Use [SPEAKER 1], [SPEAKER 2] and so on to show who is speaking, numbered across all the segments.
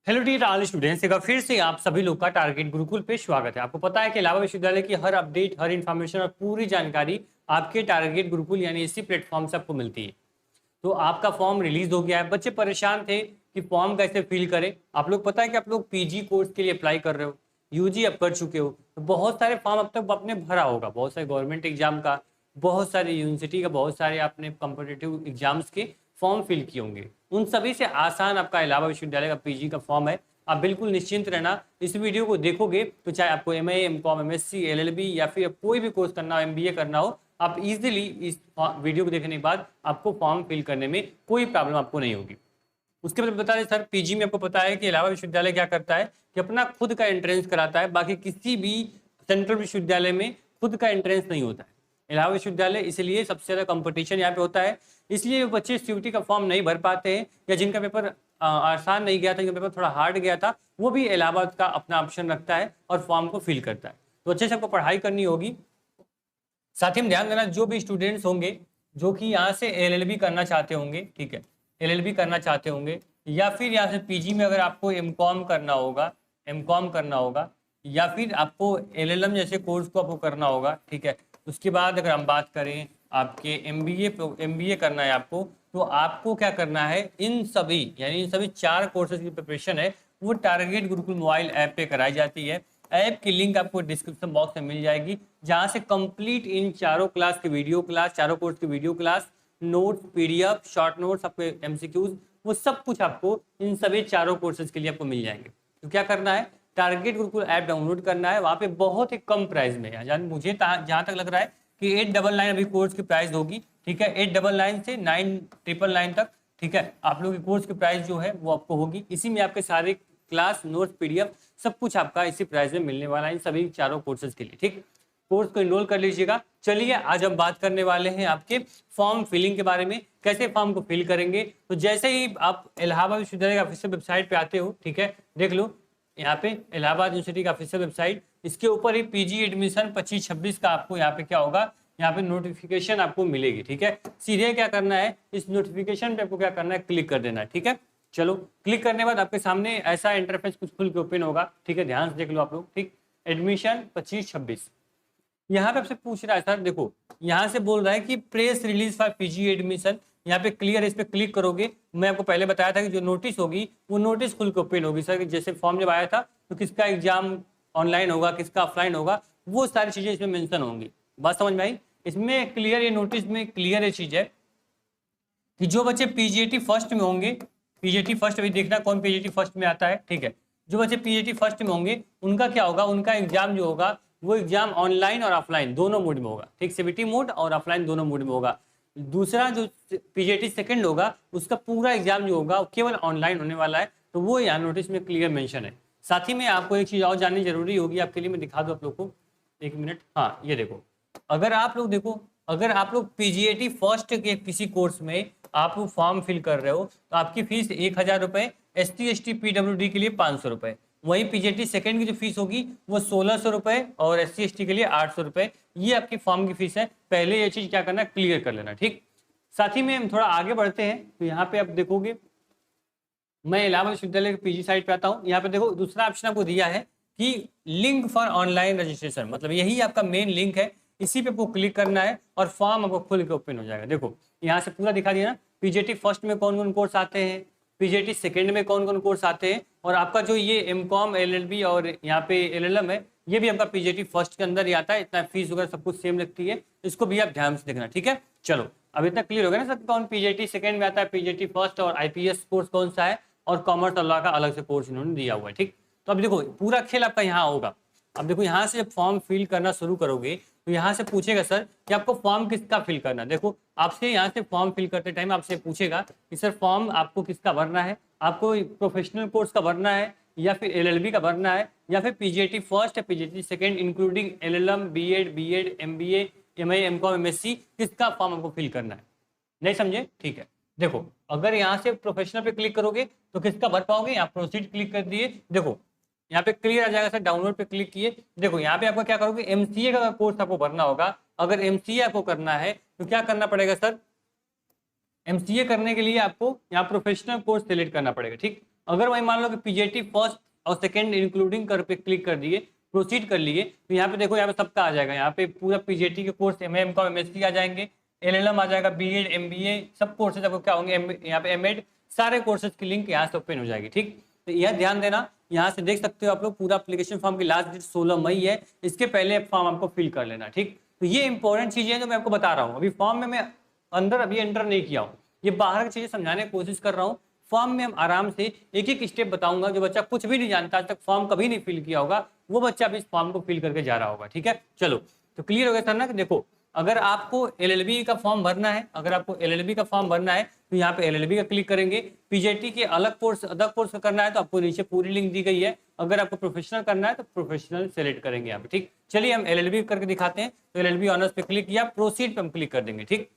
[SPEAKER 1] Hello dear all students, एक बार फिर से आप सभी लोग का टारगेट गुरुकुल पे स्वागत है। आपको पता है कि इलाहाबाद विश्वविद्यालय की हर अपडेट, हर इन्फॉर्मेशन और पूरी जानकारी आपके टारगेट गुरुकुल यानी इसी प्लेटफॉर्म से आपको मिलती है। तो आपका फॉर्म रिलीज हो गया है। बच्चे परेशान थे कि फॉर्म कैसे फिल करें। आप लोग पता है कि आप लोग पीजी कोर्स के लिए अप्लाई कर रहे हो, यूजी अब कर चुके हो, तो बहुत सारे फॉर्म अब तक आपने भरा होगा, बहुत सारे गवर्नमेंट एग्जाम का, बहुत सारे यूनिवर्सिटी का, बहुत सारे आपने कॉम्पिटिटिव एग्जाम्स के फॉर्म फिल किए होंगे। उन सभी से आसान आपका इलाहाबाद विश्वविद्यालय का पीजी का फॉर्म है। आप बिल्कुल निश्चिंत रहना, इस वीडियो को देखोगे तो चाहे आपको एमए, एमकॉम, एमएससी, एलएलबी या फिर कोई भी कोर्स करना हो, एमबीए करना हो, आप इजीली इस वीडियो को देखने के बाद आपको फॉर्म फिल करने में कोई प्रॉब्लम आपको नहीं होगी। उसके बाद बता दें सर, पीजी में आपको पता है कि इलाहाबाद विश्वविद्यालय क्या करता है कि अपना खुद का एंट्रेंस कराता है। बाकी किसी भी सेंट्रल विश्वविद्यालय में खुद का एंट्रेंस नहीं होता है। इलाहाबाद विश्वविद्यालय इसलिए सबसे ज्यादा कंपटीशन यहाँ पे होता है, इसलिए जो बच्चे सीयूटी का फॉर्म नहीं भर पाते हैं या जिनका पेपर आसान नहीं गया था, जिनका पेपर थोड़ा हार्ड गया था, वो भी इलाहाबाद का अपना ऑप्शन रखता है और फॉर्म को फिल करता है। तो अच्छे से आपको पढ़ाई करनी होगी। साथ ही में ध्यान देना, जो भी स्टूडेंट्स होंगे जो कि यहाँ से एलएलबी करना चाहते होंगे, ठीक है, एलएलबी करना चाहते होंगे, या फिर यहाँ से पीजी में अगर आपको एमकॉम करना होगा, एमकॉम करना होगा, या फिर आपको एलएलएम जैसे कोर्स को आपको करना होगा, ठीक है। उसके बाद अगर हम बात करें आपके एमबीए करना है आपको, तो आपको क्या करना है, इन सभी यानी इन सभी 4 कोर्सेज की प्रिपरेशन है वो टारगेट गुरुकुल मोबाइल ऐप पे कराई जाती है। ऐप की लिंक आपको डिस्क्रिप्शन बॉक्स में मिल जाएगी, जहां से कंप्लीट इन चारों क्लास के वीडियो क्लास, चारों कोर्स के video class, notes, PDF, short notes, आपके एमसीक्यूज, वो सब कुछ आपको इन सभी चारों कोर्सेज के लिए आपको मिल जाएंगे। तो क्या करना है, टारगेट गुरुकुल ऐप डाउनलोड करना है। वहां पे बहुत ही कम प्राइस में है, मुझे जहां तक लग रहा है कि 899 अभी कोर्स की प्राइस होगी, ठीक है, 899 से 9999 तक, ठीक है, आप लोगों की कोर्स की प्राइस जो है वो आपको होगी। इसी में आपके सारे क्लास, नोट्स, पीडीएफ सब कुछ आपका इसी प्राइस में मिलने वाला है इन सभी चारों कोर्सेज के लिए, ठीक। कोर्स को इनरोल कर लीजिएगा। चलिए आज हम बात करने वाले हैं आपके फॉर्म फिलिंग के बारे में, कैसे फॉर्म को फिल करेंगे। तो जैसे ही आप इलाहाबाद विश्वविद्यालय का ऑफिशियल वेबसाइट पे आते हो, ठीक है, देख लो यहाँ पे इलाहाबाद यूनिवर्सिटी का ऑफिशियल वेबसाइट, इसके ऊपर ही पीजी एडमिशन 25-26 का आपको यहाँ पे क्या होगा, यहाँ पे नोटिफिकेशन आपको मिलेगी, ठीक है। सीधे क्या करना है, इस नोटिफिकेशन पे आपको क्या करना है, क्लिक कर देना है, ठीक है। चलो, क्लिक करने के बाद आपके सामने ऐसा इंटरफेस कुछ खुल के ओपन होगा, ठीक है, ध्यान से देख लो आप लोग, ठीक। एडमिशन 25-26 यहाँ पे आपसे पूछ रहा है सर, देखो यहाँ से बोल रहा है कि press release for PG admission, यहाँ पे क्लियर, इस पे क्लिक करोगे। मैं आपको पहले बताया था कि जो नोटिस होगी वो नोटिस खुल के ओपन होगी सर, जैसे फॉर्म जब आया था तो किसका एग्जाम ऑनलाइन होगा, किसका ऑफलाइन होगा, वो सारी चीजें इसमें मेंशन होंगी। बात समझ में आई? इसमें क्लियर, ये नोटिस में क्लियर ये चीज है कि जो बच्चे पीजीटी फर्स्ट में होंगे, पीजीटी फर्स्ट, अभी देखना कौन पीजीटी फर्स्ट में आता है, ठीक है, जो बच्चे पीजीटी फर्स्ट में होंगे उनका क्या होगा, उनका एग्जाम जो होगा वो एग्जाम ऑनलाइन और ऑफलाइन दोनों मोड में होगा, ठीक, सीबीटी मोड और ऑफलाइन दोनों मोड में होगा। दूसरा जो पीजीटी सेकंड होगा उसका पूरा एग्जाम जो होगा केवल ऑनलाइन होने वाला है, तो वो यहाँ नोटिस में क्लियर मेंशन है। साथ ही में आपको एक चीज और जाननी जरूरी होगी, आपके लिए मैं दिखा दूं आप लोग को, एक मिनट, हाँ ये देखो, अगर आप लोग देखो, अगर आप लोग पीजीटी फर्स्ट के किसी कोर्स में आप फॉर्म फिल कर रहे हो तो आपकी फीस 1000 रुपए, एसटी एसटी पीडब्ल्यूडी के लिए 500 रुपए, वहीं पीजीटी सेकंड की जो फीस होगी वो 1600 रुपए और एससी एसटी के लिए 800 रुपए, ये आपकी फॉर्म की फीस है। पहले ये चीज क्या करना है, क्लियर कर लेना, ठीक। साथ ही में हम थोड़ा आगे बढ़ते हैं, तो यहाँ पे आप देखोगे, मैं इलाहाबाद विश्वविद्यालय की पीजी साइट पे आता हूँ। यहाँ पे देखो दूसरा ऑप्शन आपको दिया है कि लिंक फॉर ऑनलाइन रजिस्ट्रेशन, मतलब यही आपका मेन लिंक है, इसी पे आपको क्लिक करना है और फॉर्म आपको खुल के ओपन हो जाएगा। देखो यहाँ से पूरा दिखा दिया ना, पीजीटी फर्स्ट में कौन कौन कोर्स आते हैं, पीजीटी सेकंड में कौन कौन कोर्स आते हैं, और आपका जो ये एमकॉम, एलएलबी और यहाँ पे एलएलएम है, ये भी आपका पीजीटी फर्स्ट के अंदर ही आता है। इतना फीस वगैरह सब कुछ सेम लगती है, इसको भी आप ध्यान से देखना, ठीक है। चलो, अब इतना क्लियर हो गया ना सर, कौन पीजीटी सेकंड में आता है, पीजीटी फर्स्ट, और आईपीएस कोर्स कौन सा है, और कॉमर्स और लॉ का अलग से कोर्स इन्होंने दिया हुआ है, ठीक। तो अब देखो पूरा खेल आपका यहाँ होगा। अब देखो यहाँ से जब फॉर्म फिल करना शुरू करोगे तो यहाँ से पूछेगा सर कि आपको फॉर्म किसका फिल करना है। देखो आपसे यहाँ से फॉर्म फिल करते टाइम आपसे पूछेगा कि सर फॉर्म आपको किसका भरना है, आपको प्रोफेशनल कोर्स का भरना है, या फिर एलएलबी का भरना है, या फिर पीजीटी फर्स्ट या PGT second including LLM, BEd, MBA, MA, MCom, MSc, किसका फॉर्म आपको फिल करना है। नहीं समझे? ठीक है। देखो अगर यहाँ से प्रोफेशनल पे क्लिक करोगे तो किसका भर पाओगे, यहाँ प्रोसीड क्लिक कर दिए, देखो यहाँ पे क्लियर आ जाएगा सर, डाउनलोड पे क्लिक किए, देखो यहाँ पे आपको क्या करोगे, एमसीए का कोर्स आपको भरना होगा। अगर एमसीए आपको करना है तो क्या करना पड़ेगा सर, एमसीए करने के लिए आपको यहाँ प्रोफेशनल कोर्स सिलेक्ट करना पड़ेगा, ठीक। अगर वही मान लो कि पीजीटी फर्स्ट और सेकेंड इंक्लूडिंग कर पे क्लिक कर दिए, प्रोसीड कर लिए, तो यहाँ पे देखो यहाँ पे सबका आ जाएगा। यहाँ पे पूरा पीजीटी के कोर्स एमए एमकॉम एमएससी आ जाएंगे, एलएलएम आ जाएगा, बीएड एमबीए सब कोर्सेज आपको क्या होंगे, यहाँ पे एमएड सारे कोर्सेज की लिंक यहाँ से ओपन हो जाएगी। ठीक, तो यह ध्यान देना, यहाँ से देख सकते हो आप लोग पूरा एप्लीकेशन फॉर्म की लास्ट डेट 16 मई है, इसके पहले फॉर्म आपको फिल कर लेना। ठीक, तो ये इंपॉर्टेंट चीजें हैं जो मैं आपको बता रहा हूँ। अभी फॉर्म में मैं अंदर अभी एंटर नहीं किया हूँ, ये बाहर की चीजें समझाने की कोशिश कर रहा हूँ। फॉर्म में हम आराम से एक एक स्टेप बताऊंगा। जो बच्चा कुछ भी नहीं जानता, आज तक फॉर्म कभी नहीं फिल किया होगा, वो बच्चा अभी इस फॉर्म को फिल करके जा रहा होगा। ठीक है, चलो तो क्लियर हो गया सर ना। कि देखो, अगर आपको एलएलबी का फॉर्म भरना है, अगर आपको एलएलबी का फॉर्म भरना है तो यहाँ पे एलएलबी का क्लिक करेंगे। पीजीटी के अलग कोर्स का करना है तो आपको नीचे पूरी लिंक दी गई है। अगर आपको प्रोफेशनल करना है तो प्रोफेशनल सेलेक्ट करेंगे यहाँ पे। ठीक, चलिए हम एलएलबी करके दिखाते हैं। तो एलएलबी ऑनर्स पे क्लिक किया, प्रोसीड पे हम क्लिक कर देंगे। ठीक,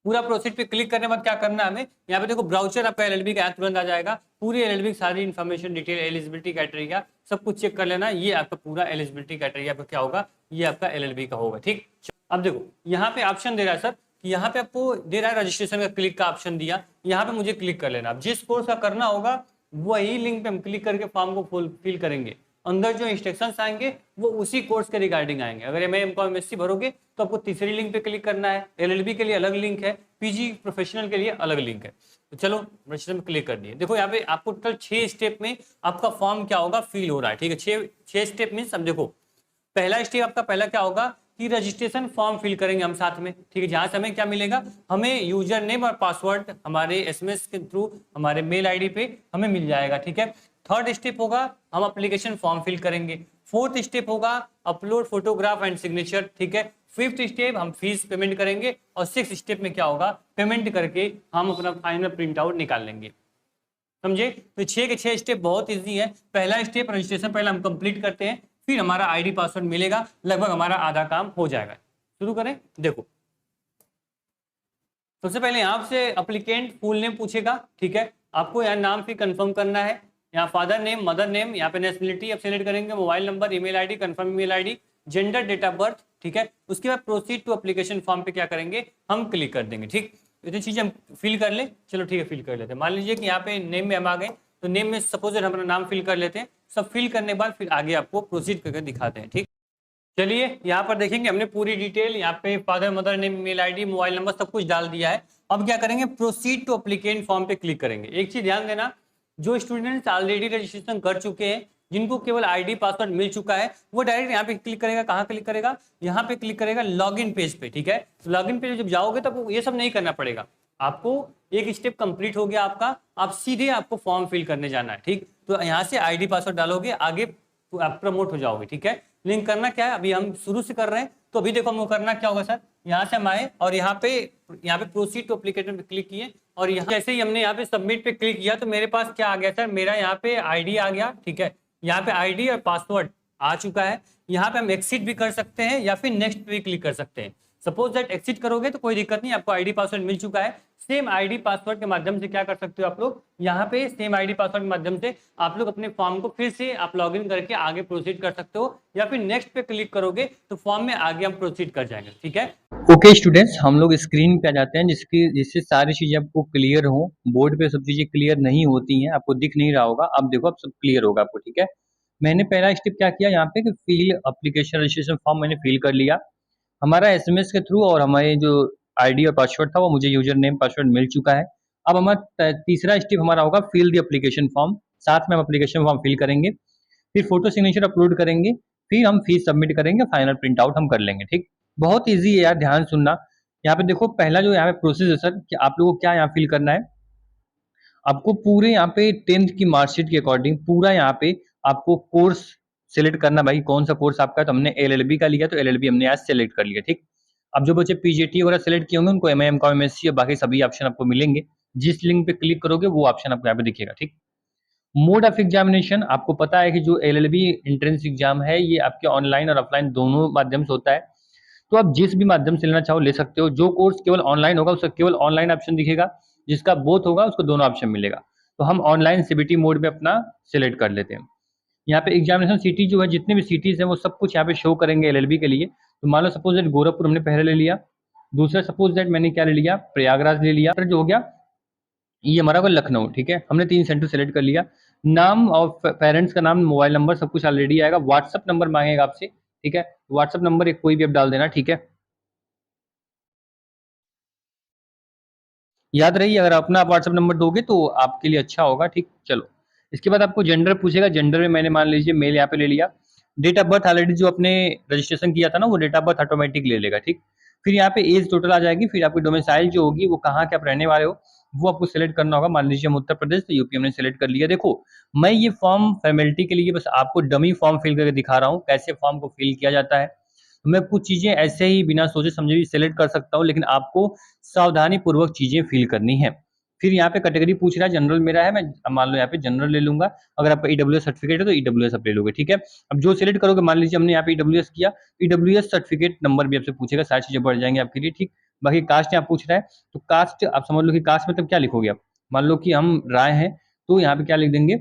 [SPEAKER 1] पूरा प्रोसीड पे क्लिक करने के बाद क्या करना है हमें, यहाँ पे देखो ब्राउचर आपका एलएलबी का तुरंत आ जाएगा। पूरी एलएलबी की सारी इन्फॉर्मेशन डिटेल, एलिजिबिलिटी क्राइटेरिया सब कुछ चेक कर लेना। ये आपका पूरा एलिजिबिलिटी क्राइटेरिया पे क्या होगा, ये आपका एलएलबी का होगा। ठीक, अब देखो यहाँ पे ऑप्शन दे रहा है सर कि यहाँ पे आपको दे रहा है रजिस्ट्रेशन का क्लिक का ऑप्शन दिया, यहाँ पे मुझे क्लिक कर लेना। अब जिस कोर्स का करना होगा वही लिंक पे हम क्लिक करके फॉर्म को फिल करेंगे। अंदर जो इंस्ट्रक्शंस आएंगे वो उसी कोर्स के रिगार्डिंग आएंगे। अगर एमए एमकॉम एमएससी भरोगे तो आपको तीसरी लिंक पे क्लिक करना है, एलएलबी के लिए अलग लिंक है, पीजी प्रोफेशनल के लिए अलग लिंक है। तो चलो रजिस्ट्रेशन में क्लिक कर दिए। देखो यहाँ पे आपको टोटल 6 स्टेप में आपका फॉर्म क्या होगा, फिल हो रहा है। ठीक है, 6 स्टेप मीन्स अब देखो, पहला स्टेप आपका पहला क्या होगा कि रजिस्ट्रेशन फॉर्म फिल करेंगे हम साथ में। ठीक है, जहां से हमें क्या मिलेगा, हमें यूजर नेम और पासवर्ड हमारे एसएमएस के थ्रू हमारे मेल आईडी पे हमें मिल जाएगा। ठीक है, थर्ड स्टेप होगा हम एप्लीकेशन फॉर्म फिल करेंगे। फोर्थ स्टेप होगा अपलोड फोटोग्राफ एंड सिग्नेचर। ठीक है, फिफ्थ स्टेप हम फीस पेमेंट करेंगे और सिक्स स्टेप में क्या होगा, पेमेंट करके हम अपना फाइनल प्रिंट आउट निकाल लेंगे। समझे, तो 6 के 6 स्टेप बहुत इजी है। पहला स्टेप रजिस्ट्रेशन पहले हम कंप्लीट करते हैं, फिर हमारा आईडी पासवर्ड मिलेगा, लगभग हमारा आधा काम हो जाएगा। शुरू करें। देखो सबसे पहले यहाँ से अप्लीकेंट फुल नेम पूछेगा। ठीक है, आपको यहाँ नाम फिर कंफर्म करना है, यहाँ फादर नेम, मदर नेम, यहाँ पे नेशनलिटी आप सेलेक्ट करेंगे, mobile number, email ID, confirm email ID, gender, date of birth. ठीक है, उसके बाद प्रोसीड टू एप्लीकेशन फॉर्म पे क्या करेंगे, हम क्लिक कर देंगे। ठीक, इतनी चीजें हम फिल कर ले। चलो ठीक है, फिल कर लेते हैं। मान लीजिए कि यहाँ पे नेम में हम आ गए, तो नेम में सपोज हम अपना नाम फिल कर लेते हैं। सब फिल करने के बाद फिर आगे आपको प्रोसीड करके दिखाते हैं। ठीक, चलिए यहाँ पर देखेंगे हमने पूरी डिटेल यहाँ पे father mother name, mail ID, mobile number सब कुछ डाल दिया है। अब क्या करेंगे, प्रोसीड टू एप्लीकेंट फॉर्म पे क्लिक करेंगे। एक चीज ध्यान देना, जो स्टूडेंट्स ऑलरेडी रजिस्ट्रेशन कर चुके हैं, जिनको केवल आईडी पासवर्ड मिल चुका है, वो डायरेक्ट यहाँ पे क्लिक करेगा। कहाँ क्लिक करेगा, यहाँ पे क्लिक करेगा लॉगिन पेज पे। ठीक है, तो लॉगिन पेज जब जाओगे तब ये सब नहीं करना पड़ेगा आपको। एक स्टेप कंप्लीट हो गया आपका, आप सीधे आपको फॉर्म फिल करने जाना है। ठीक, तो यहाँ से आईडी पासवर्ड डालोगे, आगे आप प्रमोट हो जाओगे। ठीक है, लिंक करना क्या है, अभी हम शुरू से कर रहे हैं तो अभी देखो हमको करना क्या होगा सर, यहाँ से हम आए और यहाँ पे प्रोसीड टू एप्लीकेशन पे क्लिक किए और यहाँ जैसे ही हमने यहाँ पे सबमिट पे क्लिक किया तो मेरे पास क्या आ गया सर, मेरा यहाँ पे आईडी आ गया। ठीक है, यहाँ पे आईडी और पासवर्ड आ चुका है। यहाँ पे हम एक्सिट भी कर सकते हैं या फिर नेक्स्ट पे क्लिक कर सकते हैं। सपोज दैट एक्सिट करोगे तो कोई दिक्कत नहीं, आपको आईडी पासवर्ड मिल चुका है। सेम आईडी पासवर्ड के माध्यम से क्या कर सकते हो आप लोग, यहाँ पे सेम आईडी पासवर्ड के माध्यम से आप लोग अपने फॉर्म को फिर से आप लॉगिन करके आगे प्रोसीड कर सकते हो, या फिर नेक्स्ट पे क्लिक करोगे तो फॉर्म में आगे हम प्रोसीड कर जाएंगे। ठीक है,
[SPEAKER 2] ओके स्टूडेंट्स, हम लोग स्क्रीन पे आ जाते हैं जिससे सारी चीजें आपको क्लियर हो। बोर्ड पे सब चीजें क्लियर नहीं होती हैं, आपको दिख नहीं रहा होगा। अब देखो, अब सब क्लियर होगा आपको। ठीक है, मैंने पहला स्टेप क्या किया यहाँ पे कि फिल एप्लीकेशन रजिस्ट्रेशन फॉर्म मैंने फिल कर लिया। हमारा एसएमएस के थ्रू और हमारे जो आईडी और पासवर्ड था वो मुझे यूजर नेम पासवर्ड मिल चुका है। अब हमारा तीसरा स्टेप हमारा होगा फिल द एप्लीकेशन फॉर्म। साथ में हम एप्लीकेशन फॉर्म फिल करेंगे, फिर फोटो सिग्नेचर अपलोड करेंगे, फिर हम फीस सबमिट करेंगे, फाइनल प्रिंट आउट हम कर लेंगे। ठीक, बहुत ईजी है यार, ध्यान सुनना। यहाँ पे देखो, पहला जो यहाँ पे प्रोसेस है सर कि आप लोगों को क्या यहाँ फिल करना है, आपको पूरे यहाँ पे 10th की मार्कशीट के अकॉर्डिंग पूरा यहाँ पे आपको कोर्स सेलेक्ट करना। भाई कौन सा कोर्स आपका है, तो हमने एलएलबी का लिया तो एलएलबी हमने आज सेलेक्ट कर लिया। ठीक, अब जो बच्चे पीजीटी वगैरह सेलेक्ट किए होंगे उनको एमए एमकॉम एमएससी और बाकी सभी ऑप्शन आपको मिलेंगे। जिस लिंक पे क्लिक करोगे वो ऑप्शन आपको यहाँ पे दिखेगा। ठीक, मोड ऑफ एग्जामिनेशन, आपको पता है कि जो एलएलबी एंट्रेंस एग्जाम है ये आपके ऑनलाइन और ऑफलाइन दोनों माध्यम से होता है। तो आप जिस भी माध्यम से लेना चाहो ले सकते हो। जो कोर्स केवल ऑनलाइन होगा उसका केवल ऑनलाइन ऑप्शन दिखेगा, जिसका बोथ होगा उसको दोनों ऑप्शन मिलेगा। तो हम ऑनलाइन सीबीटी मोड में अपना सिलेक्ट कर लेते हैं। यहाँ पे एग्जामिनेशन सिटी जो है, जितने भी सिटीज हैं वो सब कुछ यहाँ पे शो करेंगे एलएलबी के लिए। तो मान लो सपोज दैट गोरखपुर हमने पहले ले लिया, दूसरा सपोज दैट मैंने क्या ले लिया, प्रयागराज ले लिया। फिर जो हो गया ये हमारा होगा लखनऊ, ठीक है। हमने 3 सेंटर सेलेक्ट कर लिया। नाम और पेरेंट्स का नाम, मोबाइल नंबर सब कुछ ऑलरेडी आएगा। व्हाट्सएप नंबर मांगेगा आपसे, ठीक है। व्हाट्सएप नंबर एक कोई भी आप डाल देना, ठीक है। याद रही, अगर अपना आप व्हाट्सएप नंबर दोगे तो आपके लिए अच्छा होगा, ठीक। चलो, इसके बाद आपको जेंडर पूछेगा। जेंडर में मैंने मान लीजिए मेल यहाँ पे ले लिया। डेट ऑफ बर्थ ऑलरेडी जो अपने रजिस्ट्रेशन किया था ना, वो डेट ऑफ बर्थ ऑटोमेटिक ले लेगा, ठीक। फिर यहाँ पे एज टोटल आ जाएगी। फिर आपकी डोमिसाइल जो होगी, वो कहाँ के आप रहने वाले हो, वो आपको सिलेक्ट करना होगा। मान लीजिए हम उत्तर प्रदेश, तो यूपी हमने सिलेक्ट कर लिया। देखो, मैं ये फॉर्म फॉर्मेलिटी के लिए बस आपको डमी फॉर्म फिल करके दिखा रहा हूँ, कैसे फॉर्म को फिल किया जाता है। मैं कुछ चीजें ऐसे ही बिना सोचे समझे भी सिलेक्ट कर सकता हूँ, लेकिन आपको सावधानी पूर्वक चीजें फिल करनी है। फिर यहाँ पे कैटेगरी पूछ रहा है, जनरल मेरा है, मैं मान लो यहाँ पे जनरल ले लूंगा। अगर आपका ईडब्ल्यूएस सर्टिफिकेट है तो ईडब्ल्यूएस आप ले लोगे, ठीक है। अब जो सिलेक्ट करोगे, मान लीजिए हमने यहाँ पे ईडब्ल्यूएस किया, ईडब्ल्यूएस सर्टिफिकेट नंबर भी आपसे पूछेगा, सारी चीजें बढ़ जाएंगी आपके लिए, ठीक। बाकी कास्ट यहाँ पूछ रहा है, तो कास्ट आप समझ लो कि कास्ट मतलब क्या लिखोगे आप। मान लो कि हम राय हैं, तो यहाँ पे क्या लिख देंगे,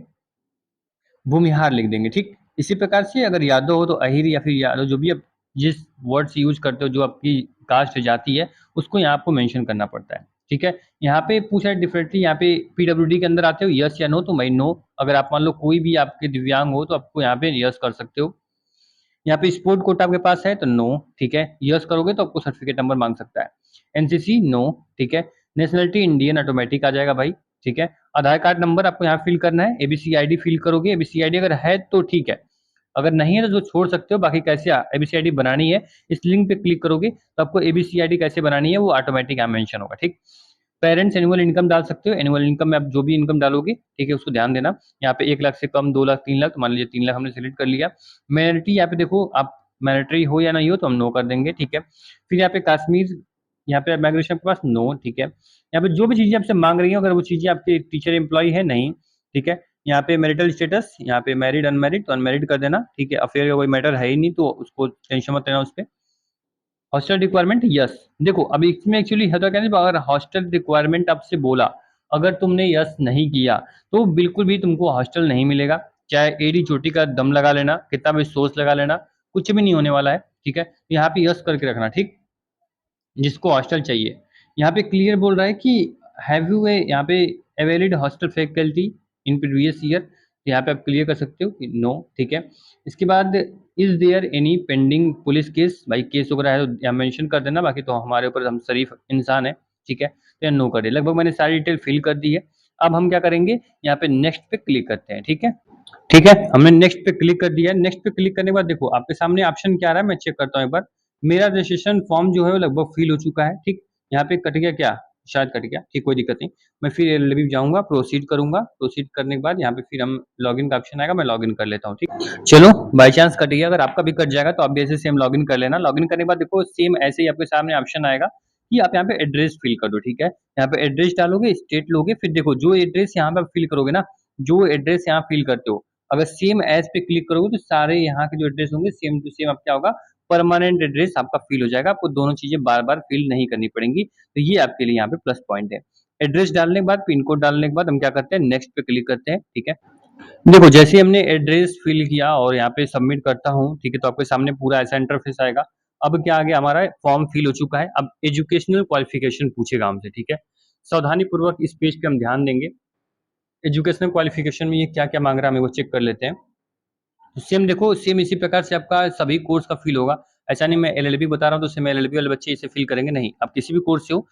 [SPEAKER 2] भूमिहार लिख देंगे, ठीक। इसी प्रकार से अगर यादव हो तो अहिर, या फिर यादव, जो भी आप जिस वर्ड से यूज करते हो, जो आपकी कास्ट जाति है, उसको यहाँ आपको मेंशन करना पड़ता है, ठीक है। यहाँ पे पूछा है डिफरेंटली, यहाँ पे पीडब्ल्यूडी के अंदर आते हो, यस या नो, तो मैं नो। अगर आप मान लो कोई भी आपके दिव्यांग हो, तो आपको यहाँ पे यस कर सकते हो। यहाँ पे स्पोर्ट कोटा आपके पास है तो नो, ठीक है। यस करोगे तो आपको सर्टिफिकेट नंबर मांग सकता है। एनसीसी नो, ठीक है। नेशनलिटी इंडियन ऑटोमेटिक आ जाएगा भाई, ठीक है। आधार कार्ड नंबर आपको यहाँ फिल करना है। एबीसी आईडी फिल करोगे, एबीसी आईडी अगर है तो ठीक है, अगर नहीं है तो जो छोड़ सकते हो। बाकी कैसे एबीसी आईडी बनानी है, इस लिंक पे क्लिक करोगे तो आपको एबीसी आईडी कैसे बनानी है वो ऑटोमेटिक यहाँ मेंशन होगा, ठीक। पेरेंट्स एनुअल इनकम डाल सकते हो। एनुअल इनकम में आप जो भी इनकम डालोगे, ठीक है, उसको ध्यान देना। यहाँ पे 1 लाख से कम, 2 लाख, 3 लाख, तो मान लीजिए 3 लाख हमने सिलेक्ट कर लिया। मैरिटी यहाँ पे देखो, आप मैरिटरी हो या नहीं हो तो हम नो कर देंगे, ठीक है। फिर यहाँ पे कश्मीर, यहाँ पे माइग्रेशन आपके पास नो, ठीक है। यहाँ पे जो भी चीजें आपसे मांग रही है, अगर वो चीजें आपके टीचर एम्प्लॉय है नहीं, ठीक है। यहाँ पे मैरिटल स्टेटस, यहाँ पे मैरिड अनमैरिड, तो अनमैरिड कर देना, ठीक है। अफेयर का कोई मैटर है ही नहीं, तो उसको टेंशन मत लेना उस पर। Hostel requirement, yes. देखो, अब इसमें एक्चुअली है तो क्या, अगर हॉस्टल रिक्वायरमेंट आपसे बोला, अगर तुमने यस नहीं किया तो बिल्कुल भी तुमको हॉस्टल नहीं मिलेगा। चाहे एडी चोटी का दम लगा लेना, कितना भी सोच लगा लेना, कुछ भी नहीं होने वाला है, ठीक है। यहाँ पे यस करके रखना, ठीक, जिसको हॉस्टल चाहिए। यहाँ पे क्लियर बोल रहा है कि हैव यू ए, यहाँ पे a valid hostel faculty in previous year, यहाँ पे आप क्लियर कर सकते हो कि नो, ठीक है। इसके बाद is there any pending police case, भाई केस वगैरह है तो यहाँ मेंशन कर देना, बाकी तो हमारे ऊपर, हम शरीफ इंसान है, ठीक है, तो नो कर दे। लगभग मैंने सारी डिटेल फिल कर दी है। अब हम क्या करेंगे, यहाँ पे नेक्स्ट पे क्लिक करते हैं, ठीक है। ठीक है, हमने नेक्स्ट पे क्लिक कर दिया है। नेक्स्ट पे क्लिक करने के बाद देखो आपके सामने ऑप्शन क्या आ रहा है, मैं चेक करता हूँ एक बार। मेरा रजिस्ट्रेशन फॉर्म जो है वो लगभग फिल हो चुका है, ठीक। यहाँ पे कट गया क्या, शायद कट गया, ठीक, कोई दिक्कत नहीं। मैं फिर एलएलबी जाऊंगा, प्रोसीड करूंगा। प्रोसीड करने के बाद यहाँ पे फिर हम लॉगिन का ऑप्शन आएगा, मैं लॉगिन कर लेता हूँ, ठीक। चलो, बाई चांस कट गया, अगर आपका भी कट जाएगा तो आप भी ऐसे सेम लॉगिन कर लेना। लॉगिन करने के बाद देखो सेम ऐसे ही आपके सामने ऑप्शन आएगा कि आप यहाँ पे एड्रेस फिल कर दो, ठीक है। यहाँ पे एड्रेस डालोगे, स्टेट लोगे, फिर देखो जो एड्रेस यहाँ पे फिल करोगे ना, जो एड्रेस यहाँ फिल करते हो, अगर सेम एज पे क्लिक करोगे तो सारे यहाँ के जो एड्रेस होंगे सेम टू सेम, अब क्या होगा, परमानेंट एड्रेस आपका फिल हो जाएगा। आपको दोनों चीजें बार बार फिल नहीं करनी पड़ेंगी, तो ये आपके लिए यहाँ पे प्लस पॉइंट है। एड्रेस डालने के बाद, पिन कोड डालने के बाद हम क्या करते हैं, नेक्स्ट पे क्लिक करते हैं, ठीक है। देखो, जैसे हमने एड्रेस फिल किया और यहाँ पे सबमिट करता हूँ, ठीक है, तो आपके सामने पूरा ऐसा इंटरफेस आएगा। अब क्या आ गया, हमारा फॉर्म फिल हो चुका है। अब एजुकेशनल क्वालिफिकेशन पूछेगा हमसे, ठीक है। सावधानी पूर्वक इस पेज पे हम ध्यान देंगे। एजुकेशनल क्वालिफिकेशन में ये क्या क्या मांग रहा है, हमें वो चेक कर लेते हैं। तो सेम देखो, सेम इसी प्रकार से आपका सभी कोर्स का फिल होगा। ऐसा नहीं मैं एलएलबी बता रहा हूँ तो सेम एलएलबी वाले बच्चे इसे फिल करेंगे, नहीं, आप किसी भी कोर्स से हो,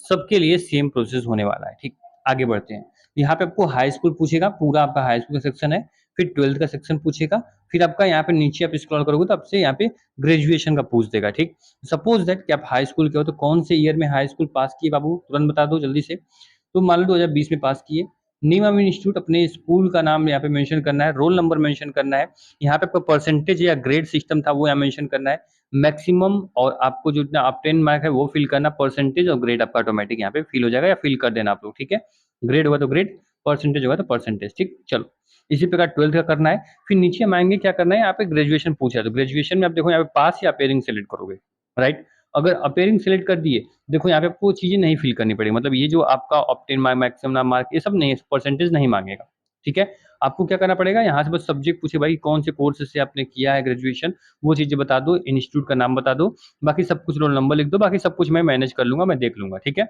[SPEAKER 2] सबके लिए सेम प्रोसेस होने वाला है, ठीक। आगे बढ़ते हैं। यहाँ पे आपको हाई स्कूल पूछेगा, पूरा आपका हाई स्कूल का सेक्शन है। फिर 12th का सेक्शन पूछेगा। फिर आपका यहाँ पे नीचे आप स्क्रॉल करोगे तो आपसे यहाँ पे ग्रेजुएशन का पूछ देगा, ठीक। सपोज दैट कि आप हाई स्कूल के हो, तो कौन से ईयर में हाई स्कूल पास किए बाबू, तुरंत बता दो जल्दी से। तो मान लो 2020 में पास किए। नेम ऑफ इंस्टीट्यूट, अपने स्कूल का नाम यहाँ पे मेंशन करना है, रोल नंबर मेंशन करना है। यहाँ पे आपका परसेंटेज या ग्रेड सिस्टम था वो यहाँ मेंशन करना है। मैक्सिमम और आपको जो इतना आप 10 मार्क है वो फिल करना, परसेंटेज और ग्रेड आपका ऑटोमेटिक यहाँ पे फिल हो जाएगा, या फिल कर देना आप लोग, ठीक है। ग्रेड होगा तो ग्रेड, परसेंटेज होगा तो परसेंटेज, ठीक। चलो, इसी प्रकार 12th का करना है। फिर नीचे हम आएंगे, क्या करना है, यहाँ पे ग्रेजुएशन पूछा है, तो ग्रेजुएशन में आप देखो यहाँ पे पास या अपेयरिंग सेलेक्ट करोगे, राइट। अगर अपेयरिंग सेलेक्ट कर दिए, देखो यहाँ पे आपको चीजें नहीं फिल करनी पड़ेगी, मतलब ये जो आपका ऑप्टेन मार्क, मैक्सिमम मार्क, ये सब नहीं, परसेंटेज नहीं मांगेगा, ठीक है। आपको क्या करना पड़ेगा, यहाँ से बस सब्जेक्ट पूछे, भाई कौन से कोर्स से आपने किया है ग्रेजुएशन, वो चीजें बता दो, इंस्टीट्यूट का नाम बता दो, बाकी सब कुछ रोल नंबर लिख दो, बाकी सब कुछ मैं मैनेज कर लूंगा, मैं देख लूंगा, ठीक है।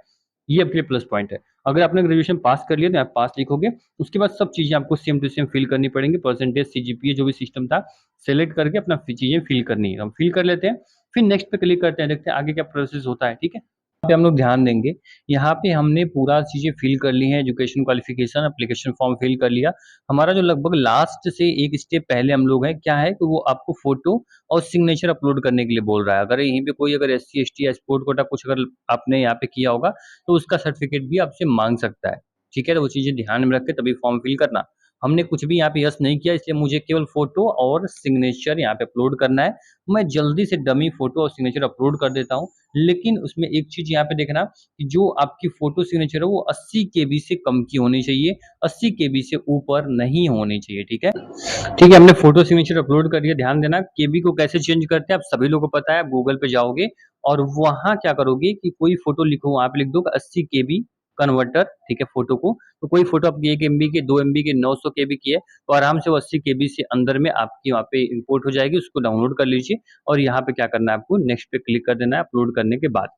[SPEAKER 2] ये आपके लिए प्लस पॉइंट है। अगर आपने ग्रेजुएशन पास कर लिया तो आप पास लिखोगे, उसके बाद सब चीज़ें आपको सेम टू सेम फिल करनी पड़ेंगी, परसेंटेज, सीजीपीए जो भी सिस्टम था सेलेक्ट करके अपना चीज़ें फिल करनी है। हम फिल कर लेते हैं, फिर नेक्स्ट पे क्लिक करते हैं, देखते हैं आगे क्या प्रोसेस होता है, ठीक है। यहाँ पे हम लोग ध्यान देंगे, यहाँ पे हमने पूरा चीज़ें फिल कर ली हैं, education qualification, application form fill कर लिया। हमारा जो लगभग लास्ट से एक स्टेप पहले हम लोग हैं, क्या है कि वो आपको फोटो और सिग्नेचर अपलोड करने के लिए बोल रहा है। अगर यहीं पे कोई अगर एससी, एसटी या स्पोर्ट कोटा कुछ अगर आपने यहाँ पे किया होगा, तो उसका सर्टिफिकेट भी आपसे माँग सकता है, ठीक है? तो वो चीज़ें ध्यान में रख के तभी फॉर्म फिल करना। हमने कुछ भी यहाँ पे यस नहीं किया, इसलिए मुझे केवल फोटो और सिग्नेचर यहाँ पे अपलोड करना है। मैं जल्दी से डमी फोटो और सिग्नेचर अपलोड कर देता हूँ, लेकिन उसमें एक चीज़ यहाँ पे देखना कि जो आपकी फोटो सिग्नेचर है वो 80 केबी से कम की होनी चाहिए, 80 केबी से ऊपर नहीं होनी चाहिए, ठीक है? ठीक है, हमने फोटो सिग्नेचर अपलोड कर दिया। ध्यान देना, केबी को कैसे चेंज करते हैं आप सभी लोगों को पता है। आप गूगल पे जाओगे और वहाँ क्या करोगे कि कोई फोटो लिखो, वहाँ पे लिख दो 80 केबी कन्वर्टर, ठीक है, फोटो को। तो कोई फोटो आपकी 1 एमबी की, 2 एमबी की, 900 केबी की है, तो आराम से वो 80 केबी से अंदर में आपकी वहाँ पे इंपोर्ट हो जाएगी, उसको डाउनलोड कर लीजिए और यहाँ पे क्या करना है आपको नेक्स्ट पे क्लिक कर देना है अपलोड करने के बाद।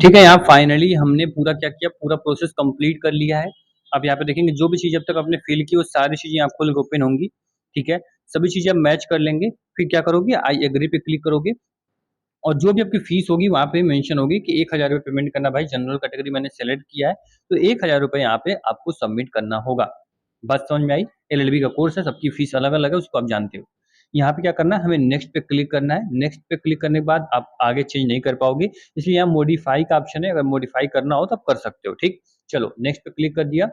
[SPEAKER 2] ठीक है, यहाँ फाइनली हमने पूरा क्या किया, पूरा प्रोसेस कंप्लीट कर लिया है। अब यहाँ पे देखेंगे जो भी चीज़ अब तक आपने फिल की वो सारी चीज़ें आपको खुल के ओपन होंगी, ठीक है? सभी चीज़ें आप मैच कर लेंगे, फिर क्या करोगे आई एग्री पे क्लिक करोगे और जो भी आपकी फीस होगी वहाँ पे मेंशन होगी कि ₹1000 पेमेंट करना। भाई जनरल कैटेगरी मैंने सेलेक्ट किया है, तो ₹1000 यहाँ पे आपको सबमिट करना होगा। बात समझ में आई? एलएलबी का कोर्स है, सबकी फीस अलग-अलग है, उसको आप जानते हो। यहाँ पे क्या करना है, हमें नेक्स्ट पे क्लिक करना है। नेक्स्ट पे क्लिक करने के बाद आप आगे चेंज नहीं कर पाओगे, इसलिए यहाँ मॉडिफाई का ऑप्शन है, अगर मॉडिफाई करना हो तो आप कर सकते हो, ठीक? चलो नेक्स्ट पे क्लिक कर दिया।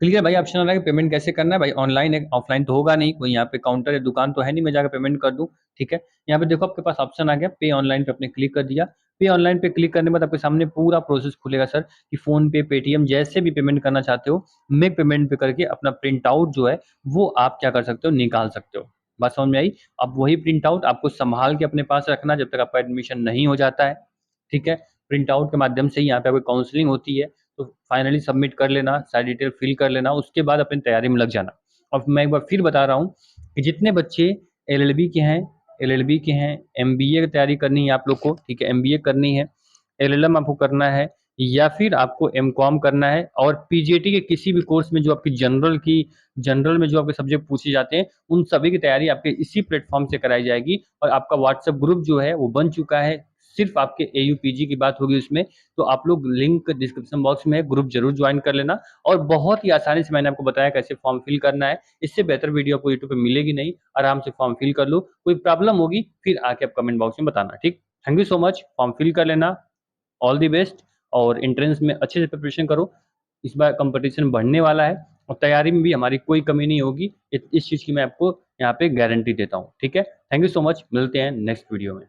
[SPEAKER 2] क्लियर भाई, ऑप्शन आ रहा है कि पेमेंट कैसे करना है। भाई ऑनलाइन है, ऑफलाइन तो होगा नहीं, कोई यहाँ पे काउंटर या दुकान तो है नहीं मैं जाकर पेमेंट कर दूँ, ठीक है। यहाँ पे देखो आपके पास ऑप्शन आ गया पे ऑनलाइन पे, आपने क्लिक कर दिया। पे ऑनलाइन पे क्लिक करने के बाद आपके सामने पूरा प्रोसेस खुलेगा सर, कि फोन पे, पेटीएम जैसे भी पेमेंट करना चाहते हो, मेक पेमेंट पे करके अपना प्रिंट आउट जो है वो आप क्या कर सकते हो, निकाल सकते हो। बात समझ में आई? अब वही प्रिंट आउट आपको संभाल के अपने पास रखना जब तक आपका एडमिशन नहीं हो जाता है, ठीक है। प्रिंट आउट के माध्यम से ही यहाँ पे आपकी काउंसलिंग होती है, तो फाइनली सबमिट कर लेना, सारी डिटेल फिल कर लेना, उसके बाद अपनी तैयारी में लग जाना। और मैं एक बार फिर बता रहा हूँ कि जितने बच्चे एलएलबी के हैं, एमबीए की तैयारी करनी है आप लोग को, ठीक है, एमबीए करनी है, एलएलएम आपको करना है या फिर आपको एमकॉम करना है और पीजीटी के किसी भी कोर्स में जो आपकी जनरल में जो आपके सब्जेक्ट पूछे जाते हैं, उन सभी की तैयारी आपके इसी प्लेटफॉर्म से कराई जाएगी। और आपका व्हाट्सएप ग्रुप जो है वो बन चुका है, सिर्फ आपके एयूपीजी की बात होगी उसमें, तो आप लोग लिंक डिस्क्रिप्शन बॉक्स में है, ग्रुप जरूर ज्वाइन कर लेना। और बहुत ही आसानी से मैंने आपको बताया कैसे फॉर्म फिल करना है, इससे बेहतर वीडियो आपको यूट्यूब पे मिलेगी नहीं। आराम से फॉर्म फिल कर लो, कोई प्रॉब्लम होगी फिर आके आप कमेंट बॉक्स में बताना, ठीक। Thank you so much, form fill कर लेना, ऑल दी बेस्ट। और एंट्रेंस में अच्छे से प्रिपरेशन करो, इस बार कंपटीशन बढ़ने वाला है और तैयारी में भी हमारी कोई कमी नहीं होगी, इस चीज़ की मैं आपको यहाँ पे गारंटी देता हूँ, ठीक है। थैंक यू सो मच, मिलते हैं नेक्स्ट वीडियो में।